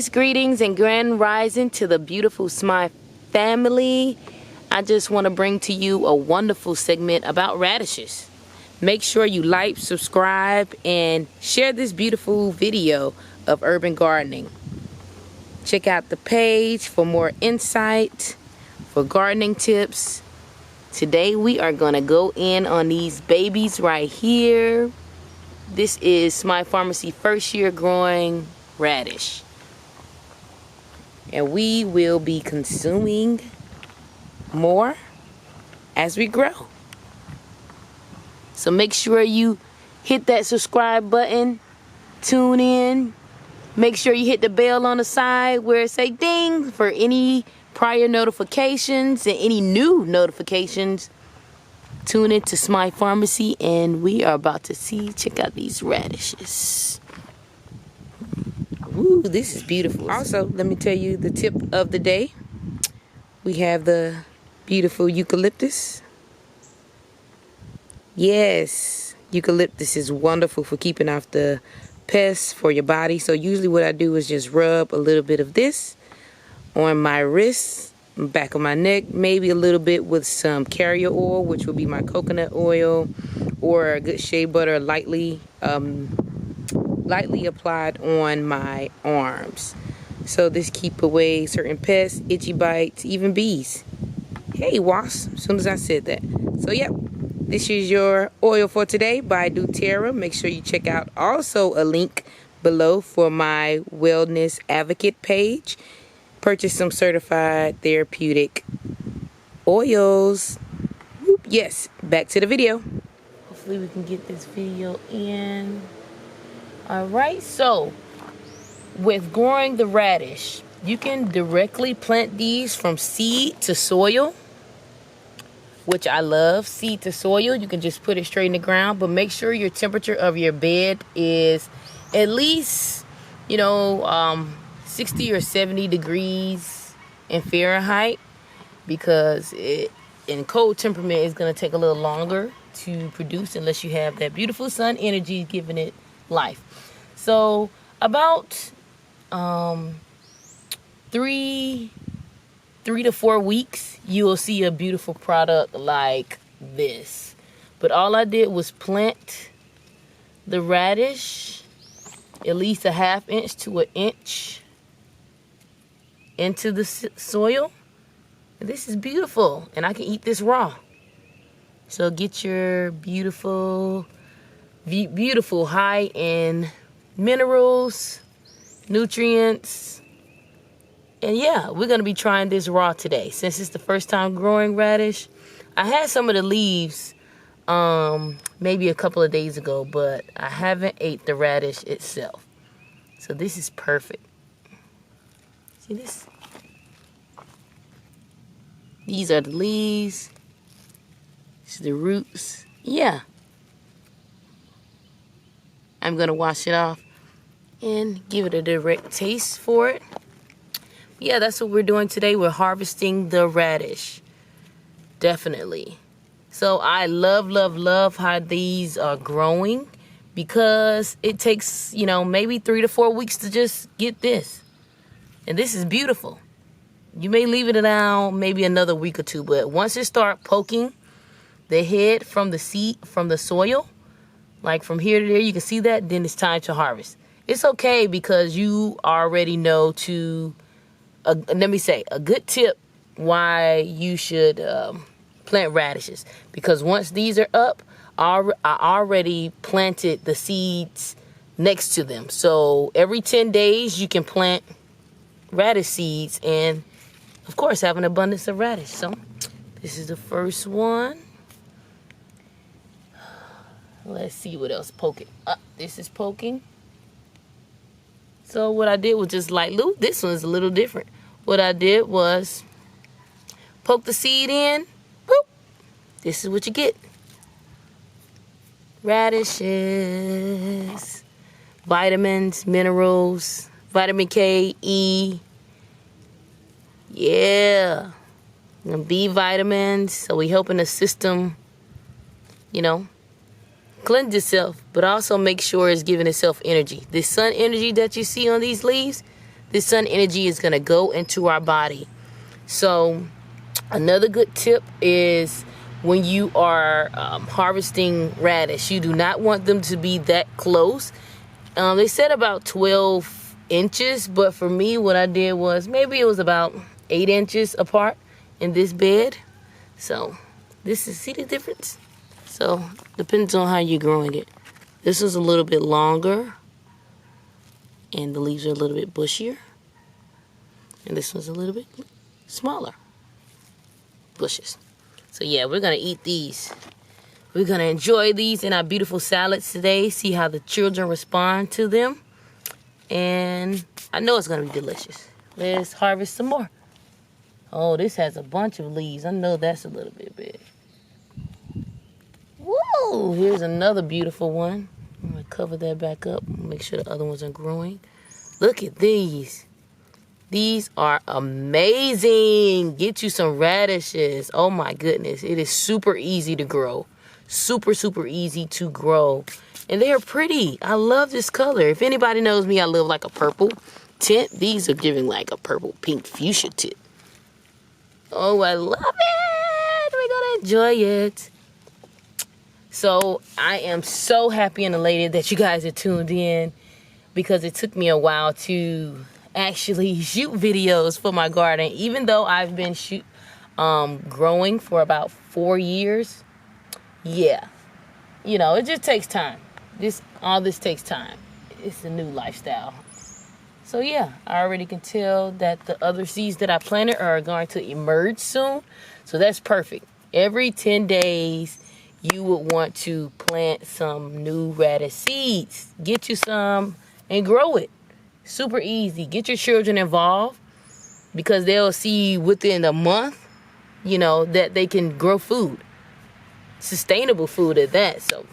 greetings, and grand rising to the beautiful SMAI family. I just want to bring to you a wonderful segment about radishes. Make sure you like, subscribe, and share this beautiful video of urban gardening. Check out the page for more insight, for gardening tips. Today we are going to go in on these babies right here. This is SMAI Farmacy first year growing radish. And we will be consuming more as we grow. So make sure you hit that subscribe button, tune in, make sure you hit the bell on the side where it say ding for any prior notifications and any new notifications. Tune in to SMAI Farmacy, and we are about to check out these radishes. Ooh, this is beautiful. Also, let me tell you the tip of the day. We have the beautiful eucalyptus. Yes, eucalyptus is wonderful for keeping off the pests for your body. So usually what I do is just rub a little bit of this on my wrists, back of my neck, maybe a little bit with some carrier oil, which will be my coconut oil, or a good shea butter, lightly applied on my arms. So this keep away certain pests, itchy bites, even bees. Hey, wasp, as soon as I said that. So yep, this is your oil for today by doTERRA. Make sure you check out also a link below for my wellness advocate page. Purchase some certified therapeutic oils. Whoop, yes, back to the video. Hopefully we can get this video in. Alright, so with growing the radish, you can directly plant these from seed to soil, which I love. Seed to soil, you can just put it straight in the ground, but make sure your temperature of your bed is at least, 60 or 70 degrees in Fahrenheit, because in cold temperament it's going to take a little longer to produce unless you have that beautiful sun energy giving it life. So about 3 to 4 weeks you will see a beautiful product like this. But all I did was plant the radish at least a ½ inch to 1 inch into the soil. And this is beautiful, and I can eat this raw. So get your beautiful high in minerals, nutrients. And yeah, we're gonna be trying this raw today since it's the first time growing radish. I had some of the leaves maybe a couple of days ago, but I haven't ate the radish itself. So this is perfect. See this? These are the leaves. This is the roots. Yeah. I'm gonna wash it off and give it a direct taste for it. Yeah, that's what we're doing today. We're harvesting the radish. Definitely. So I love how these are growing, because it takes, maybe 3 to 4 weeks to just get this. And this is beautiful. You may leave it down maybe another week or two, but once it start poking the head from the seed, from the soil, like from here to there, you can see that, then it's time to harvest. It's okay, because you already know let me say, a good tip why you should plant radishes. Because once these are up, I already planted the seeds next to them. So every 10 days you can plant radish seeds and, of course, have an abundance of radish. So this is the first one. Let's see what else poking. This is poking. So what I did was just like Lou. This one's a little different. What I did was poke the seed in. Boop. This is what you get. Radishes, vitamins, minerals, vitamin K, E. Yeah. And B vitamins. So we helping the system, cleanse itself, but also make sure it's giving itself energy. This sun energy that you see on these leaves, this sun energy is going to go into our body. So another good tip is when you are harvesting radish, you do not want them to be that close. They said about 12 inches, but for me, what I did was maybe it was about 8 inches apart in this bed. So this is, see the difference? So depends on how you're growing it. This is a little bit longer, and the leaves are a little bit bushier. And this one's a little bit smaller bushes. So yeah, we're gonna eat these. We're gonna enjoy these in our beautiful salads today, see how the children respond to them. And I know it's gonna be delicious. Let's harvest some more. Oh, this has a bunch of leaves. I know that's a little bit big. Whoa, here's another beautiful one. I'm gonna cover that back up, make sure the other ones are growing. Look at these. These are amazing. Get you some radishes. Oh my goodness. It is super easy to grow. Super, super easy to grow. And they are pretty. I love this color. If anybody knows me, I love like a purple tint. These are giving like a purple pink fuchsia tint. Oh, I love it. We're gonna enjoy it. So I am so happy and elated that you guys are tuned in, because it took me a while to actually shoot videos for my garden, even though I've been growing for about 4 years. Yeah, you know, it just takes time. All this takes time. It's a new lifestyle. So yeah, I already can tell that the other seeds that I planted are going to emerge soon. So that's perfect. Every 10 days, you would want to plant some new radish seeds. Get you some and grow it. Super easy. Get your children involved, because they'll see within a month, you know, that they can grow food. Sustainable food at that. So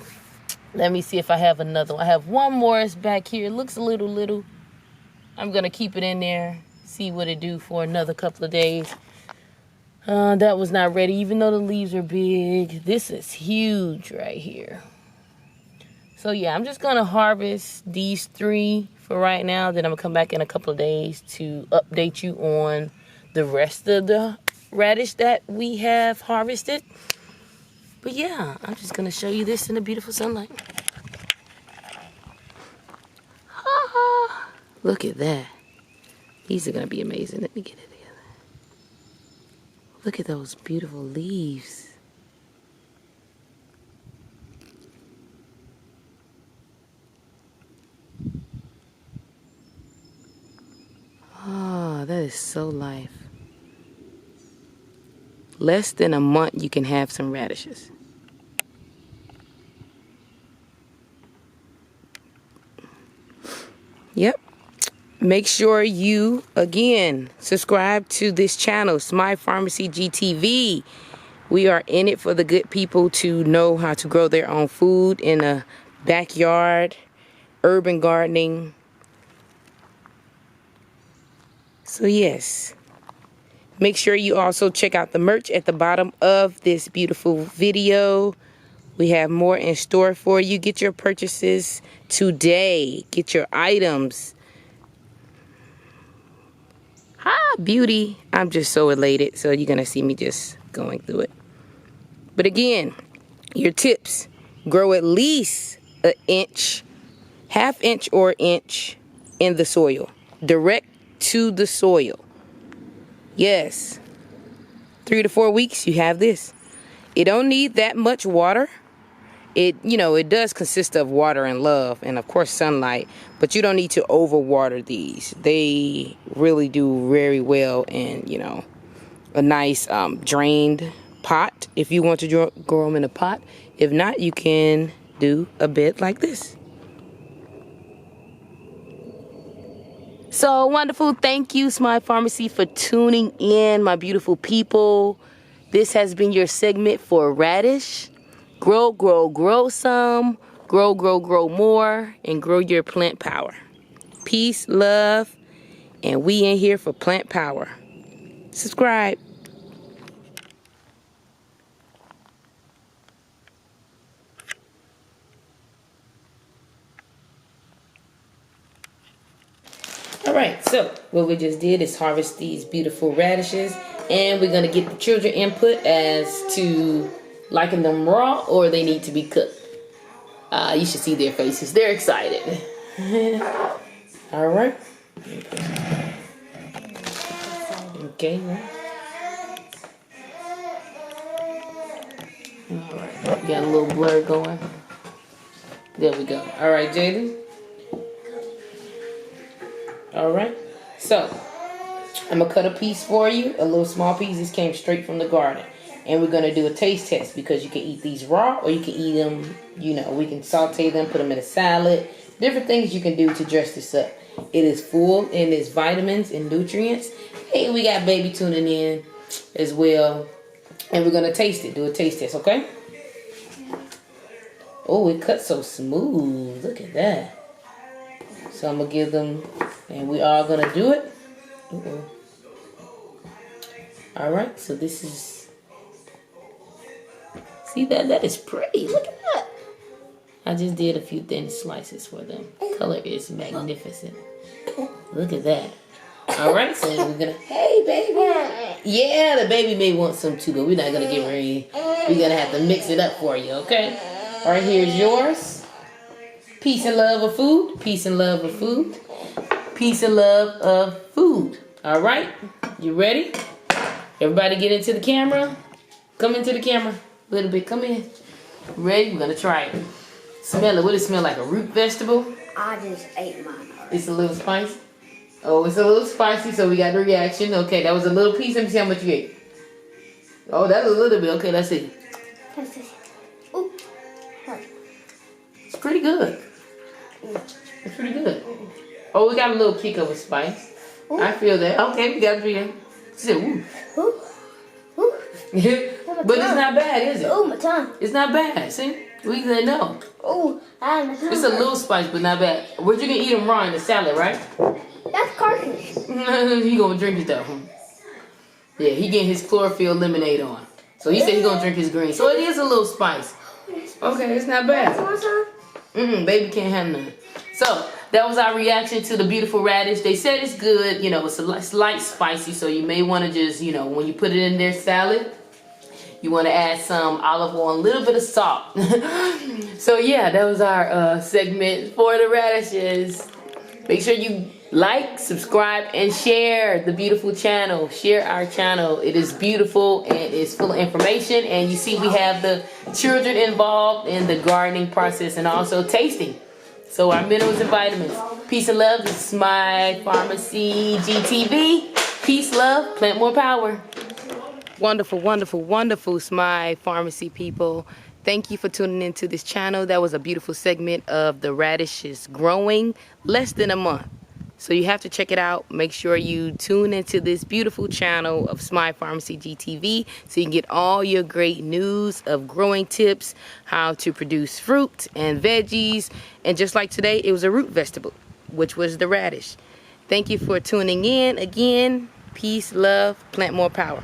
let me see if I have another one. I have one more. It's back here. It looks a little. I'm going to keep it in there. See what it do for another couple of days. That was not ready, even though the leaves are big. This is huge right here. So yeah, I'm just going to harvest these 3 for right now. Then I'm going to come back in a couple of days to update you on the rest of the radish that we have harvested. But yeah, I'm just going to show you this in the beautiful sunlight. Look at that. These are going to be amazing. Let me get it together. Look at those beautiful leaves. Oh, that is so life. Less than a month, you can have some radishes. Yep. Make sure you, again, subscribe to this channel, SMAI Farmacy GTV. We are in it for the good people to know how to grow their own food in a backyard, urban gardening. So yes, make sure you also check out the merch at the bottom of this beautiful video. We have more in store for you. Get your purchases today. Get your items. Beauty. I'm just so elated. So you're going to see me just going through it. But again, your tips. Grow at least an inch, ½ inch or inch in the soil. Direct to the soil. Yes. 3 to 4 weeks, you have this. It don't need that much water. It does consist of water and love and of course sunlight, but you don't need to overwater these. They really do very well in, a nice drained pot if you want to grow them in a pot. If not, you can do a bed like this. So wonderful. Thank you, SMAI Farmacy, for tuning in, my beautiful people. This has been your segment for radish. Grow, grow, grow some. Grow, grow, grow more. And grow your plant power. Peace, love, and we in here for plant power. Subscribe. All Alright, so what we just did is harvest these beautiful radishes, and we're going to get the children input as to liking them raw or they need to be cooked. You should see their faces. They're excited. Alright. Okay. Alright, got a little blur going. There we go. Alright, Jaden. Alright, so I'm gonna cut a piece for you, a little small piece. This came straight from the garden, and we're gonna do a taste test because you can eat these raw or you can eat them, you know, we can saute them, put them in a salad, different things you can do to dress this up. It is full in its vitamins and nutrients. Hey, we got baby tuning in as well, and we're gonna taste it, do a taste test, okay? Oh, it cuts so smooth, look at that. So I'm gonna give them, and we are gonna do it. All right, so this is, see that is pretty. Look at that. I just did a few thin slices for them. Color is magnificent. Look at that. All right, so we're gonna, hey baby. Yeah, the baby may want some too, but we're not gonna give her any. We're gonna have to mix it up for you, okay? All right, here's yours. Peace and love of food. Peace and love of food. Peace and love of food. All right, you ready? Everybody get into the camera. Come into the camera a little bit. Come in. Ready? We're gonna try it. Smell it. What does it smell like? A root vegetable? I just ate mine already. It's a little spicy. Oh, it's a little spicy, so we got the reaction. Okay, that was a little piece. Let me see how much you ate. Oh, that was a little bit. Okay, let's see. Ooh. It's pretty good. It's pretty good. Oh, we got a little kick of a spice. Ooh. I feel that. Okay, we got to say, ooh. Ooh. Ooh. But it's not bad, is it? Ooh, my tongue. It's not bad. See? We can know. Ooh, my tongue. It's a little spice, but not bad. But you can eat them raw in the salad, right? That's carcass. He gonna drink it though. Yeah, he getting his chlorophyll lemonade on. So he said he gonna drink his green. So it is a little spice. Okay, it's not bad. Baby can't have none. So that was our reaction to the beautiful radish. They said it's good. You know, it's light spicy, so you may want to just, you know, when you put it in their salad, you want to add some olive oil, a little bit of salt. So yeah, that was our segment for the radishes. Make sure you like, subscribe, and share the beautiful channel. Share our channel. It is beautiful and it's full of information. And you see we have the children involved in the gardening process and also tasting. So our minerals and vitamins. Peace and love. This is SMAI Farmacy GTV. Peace, love, plant more power. Wonderful, wonderful, wonderful SMAI Farmacy people. Thank you for tuning into this channel. That was a beautiful segment of the radishes growing less than a month. So you have to check it out. Make sure you tune into this beautiful channel of SMAI Farmacy GTV so you can get all your great news of growing tips, how to produce fruit and veggies. And just like today, it was a root vegetable, which was the radish. Thank you for tuning in. Again, peace, love, plant more power.